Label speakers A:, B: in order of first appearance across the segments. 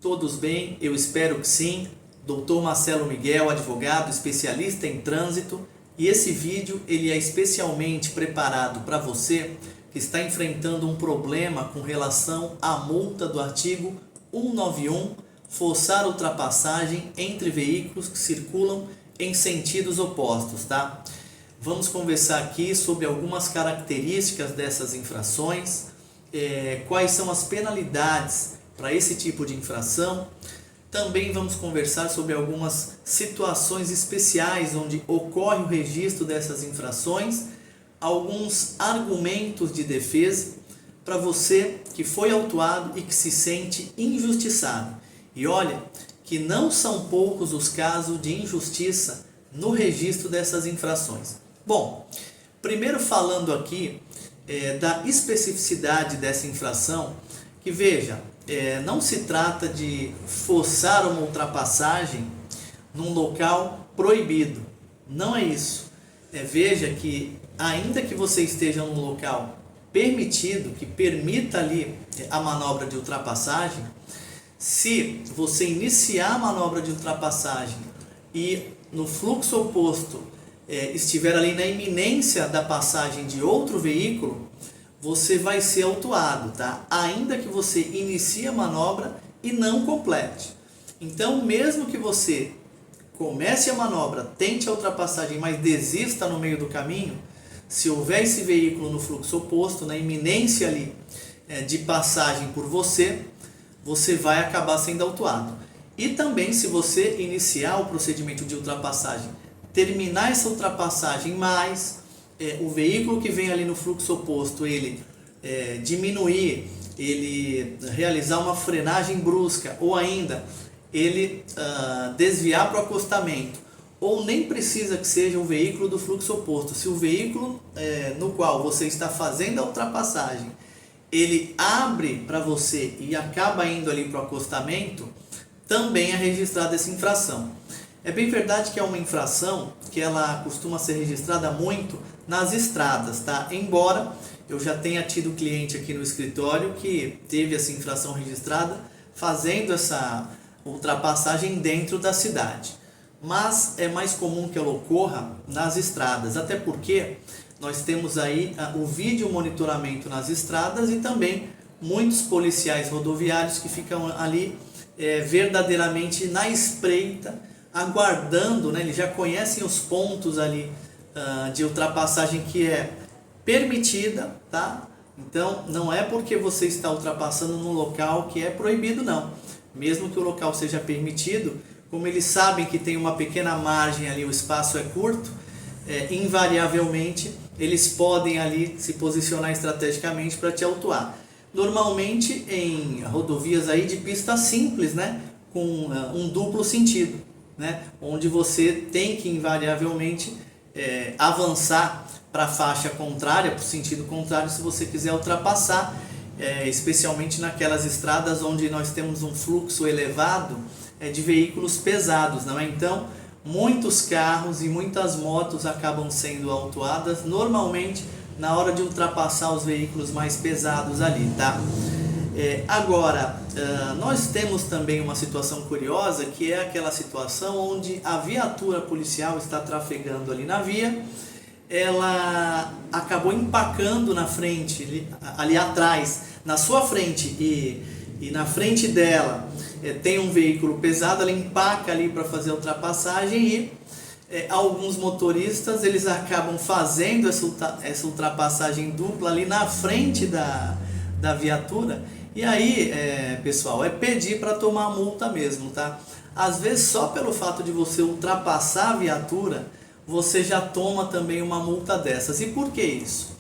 A: Todos bem? Eu espero que sim. Dr. Marcelo Miguel, advogado, especialista em trânsito, e esse vídeo ele é especialmente preparado para você que está enfrentando um problema com relação à multa do artigo 191, forçar ultrapassagem entre veículos que circulam em sentidos opostos, tá? Vamos conversar aqui sobre algumas características dessas infrações, quais são as penalidades para esse tipo de infração. Também vamos conversar sobre algumas situações especiais onde ocorre o registro dessas infrações, alguns argumentos de defesa para você que foi autuado e que se sente injustiçado. E olha que não são poucos os casos de injustiça no registro dessas infrações. Bom, primeiro falando aqui da especificidade dessa infração, que veja, não se trata de forçar uma ultrapassagem num local proibido, não é isso. Veja que ainda que você esteja num local permitido, que permita ali a manobra de ultrapassagem, se você iniciar a manobra de ultrapassagem e no fluxo oposto estiver ali na iminência da passagem de outro veículo, você vai ser autuado, tá? Ainda que você inicie a manobra e não complete. Então, mesmo que você comece a manobra, tente a ultrapassagem, mas desista no meio do caminho, se houver esse veículo no fluxo oposto, na iminência ali de passagem por você, você vai acabar sendo autuado. E também, se você iniciar o procedimento de ultrapassagem, terminar essa ultrapassagem, mas o veículo que vem ali no fluxo oposto, ele diminuir, ele realizar uma frenagem brusca, ou ainda ele desviar para o acostamento, ou nem precisa que seja o veículo do fluxo oposto, se o veículo no qual você está fazendo a ultrapassagem, ele abre para você e acaba indo ali para o acostamento, também é registrada essa infração. É bem verdade que é uma infração que ela costuma ser registrada muito nas estradas, tá? Embora eu já tenha tido cliente aqui no escritório que teve essa infração registrada fazendo essa ultrapassagem dentro da cidade. Mas é mais comum que ela ocorra nas estradas, até porque nós temos aí o vídeo monitoramento nas estradas e também muitos policiais rodoviários que ficam ali verdadeiramente na espreita, aguardando, né? Eles já conhecem os pontos ali de ultrapassagem que é permitida, tá? Então não é porque você está ultrapassando num local que é proibido, não. Mesmo que o local seja permitido, como eles sabem que tem uma pequena margem ali, o espaço é curto, invariavelmente eles podem ali se posicionar estrategicamente para te autuar. Normalmente em rodovias aí de pista simples, né? Com um duplo sentido, né? Onde você tem que invariavelmente avançar para a faixa contrária, para o sentido contrário, se você quiser ultrapassar, especialmente naquelas estradas onde nós temos um fluxo elevado de veículos pesados, não é? Então, muitos carros e muitas motos acabam sendo autuadas normalmente na hora de ultrapassar os veículos mais pesados ali, tá? Agora, nós temos também uma situação curiosa, que é aquela situação onde a viatura policial está trafegando ali na via, ela acabou empacando na frente, ali atrás, na sua frente e na frente dela tem um veículo pesado, ela empaca ali para fazer a ultrapassagem e alguns motoristas eles acabam fazendo essa ultrapassagem dupla ali na frente da viatura. E aí, pessoal, é pedir para tomar a multa mesmo, tá? Às vezes, só pelo fato de você ultrapassar a viatura, você já toma também uma multa dessas. E por que isso?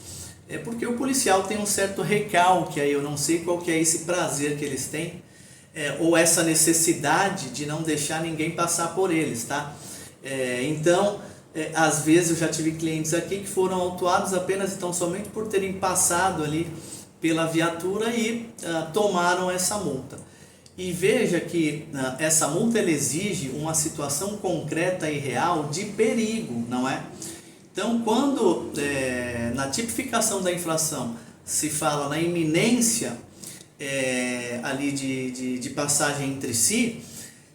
A: É porque o policial tem um certo recalque aí, eu não sei qual que é esse prazer que eles têm, ou essa necessidade de não deixar ninguém passar por eles, tá? Então, às vezes eu já tive clientes aqui que foram autuados apenas então somente por terem passado ali pela viatura e tomaram essa multa. E veja que essa multa ela exige uma situação concreta e real de perigo, não é? Então, quando na tipificação da infração se fala na iminência ali de passagem entre si,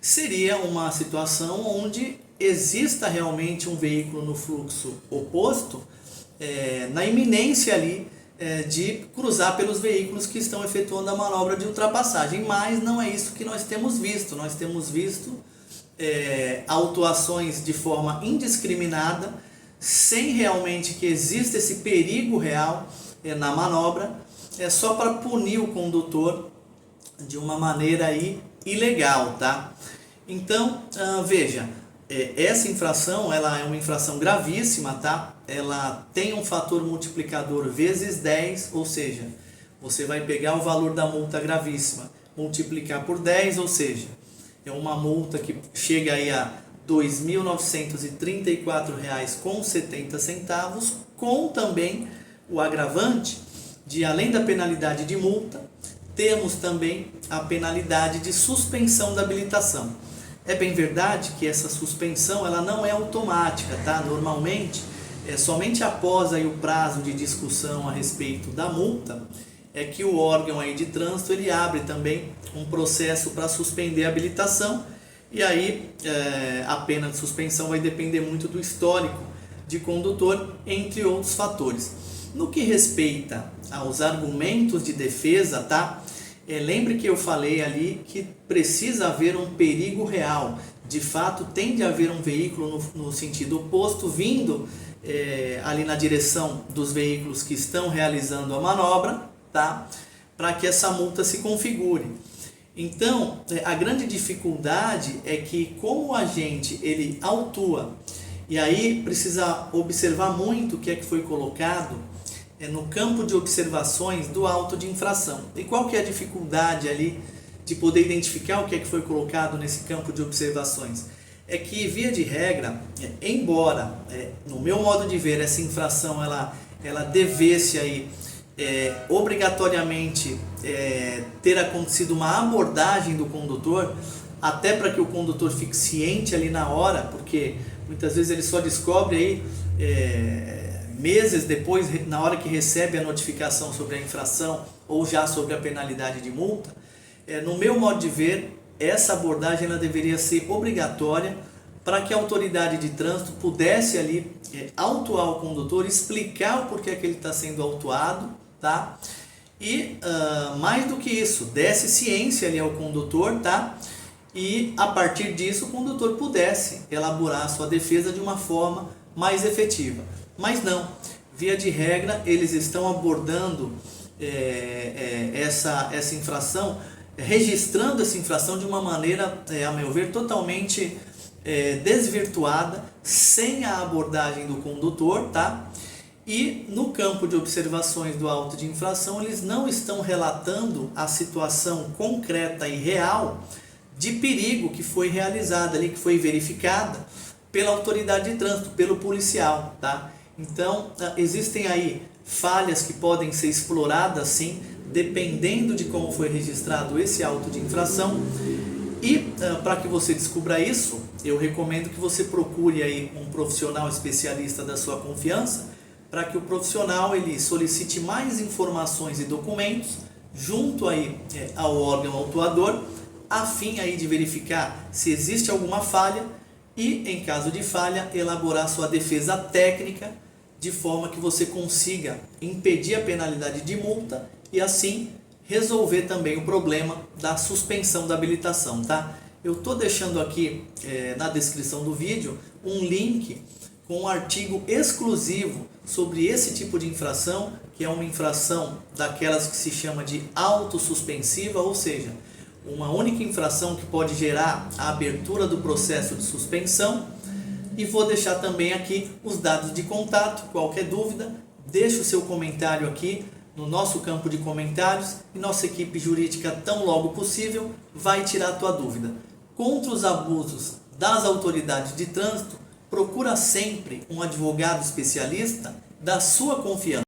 A: seria uma situação onde exista realmente um veículo no fluxo oposto, na iminência ali de cruzar pelos veículos que estão efetuando a manobra de ultrapassagem, mas não é isso que nós temos visto. Nós temos visto autuações de forma indiscriminada, sem realmente que exista esse perigo real na manobra, só para punir o condutor de uma maneira aí ilegal, tá? Então, veja, essa infração, ela é uma infração gravíssima, tá? Ela tem um fator multiplicador vezes 10, ou seja, você vai pegar o valor da multa gravíssima, multiplicar por 10, ou seja, é uma multa que chega aí a R$ 2.934,70, com também o agravante de, além da penalidade de multa, temos também a penalidade de suspensão da habilitação. É bem verdade que essa suspensão ela não é automática, tá? Normalmente, somente após aí o prazo de discussão a respeito da multa, é que o órgão aí de trânsito ele abre também um processo para suspender a habilitação, e aí a pena de suspensão vai depender muito do histórico de condutor, entre outros fatores. No que respeita aos argumentos de defesa, tá? Lembre que eu falei ali que precisa haver um perigo real. De fato, tem de haver um veículo no sentido oposto, vindo ali na direção dos veículos que estão realizando a manobra, tá? Para que essa multa se configure. Então, a grande dificuldade é que, como o agente ele autua, e aí precisa observar muito o que é que foi colocado no campo de observações do auto de infração. E qual que é a dificuldade ali de poder identificar o que é que foi colocado nesse campo de observações? É que, via de regra, embora, no meu modo de ver, essa infração ela devesse aí, obrigatoriamente ter acontecido uma abordagem do condutor, até para que o condutor fique ciente ali na hora, porque muitas vezes ele só descobre aí meses depois, na hora que recebe a notificação sobre a infração ou já sobre a penalidade de multa. No meu modo de ver, essa abordagem ela deveria ser obrigatória para que a autoridade de trânsito pudesse ali autuar o condutor, explicar o porquê que ele está sendo autuado, tá? E mais do que isso, desse ciência ali ao condutor, tá? E a partir disso o condutor pudesse elaborar a sua defesa de uma forma mais efetiva. Mas não, via de regra, eles estão abordando essa infração, registrando essa infração de uma maneira, a meu ver, totalmente desvirtuada, sem a abordagem do condutor, tá? E no campo de observações do auto de infração, eles não estão relatando a situação concreta e real de perigo que foi realizada ali, que foi verificada pela autoridade de trânsito, pelo policial, tá? Então, existem aí falhas que podem ser exploradas, sim, dependendo de como foi registrado esse auto de infração. E para que você descubra isso, eu recomendo que você procure aí um profissional especialista da sua confiança, para que o profissional ele solicite mais informações e documentos junto aí ao órgão autuador, a fim aí de verificar se existe alguma falha e, em caso de falha, elaborar sua defesa técnica de forma que você consiga impedir a penalidade de multa e assim resolver também o problema da suspensão da habilitação, tá? Eu estou deixando aqui na descrição do vídeo um link com um artigo exclusivo sobre esse tipo de infração, que é uma infração daquelas que se chama de autossuspensiva, ou seja, uma única infração que pode gerar a abertura do processo de suspensão. E vou deixar também aqui os dados de contato. Qualquer dúvida, deixe o seu comentário aqui no nosso campo de comentários e nossa equipe jurídica, tão logo possível, vai tirar a tua dúvida. Contra os abusos das autoridades de trânsito, procura sempre um advogado especialista da sua confiança.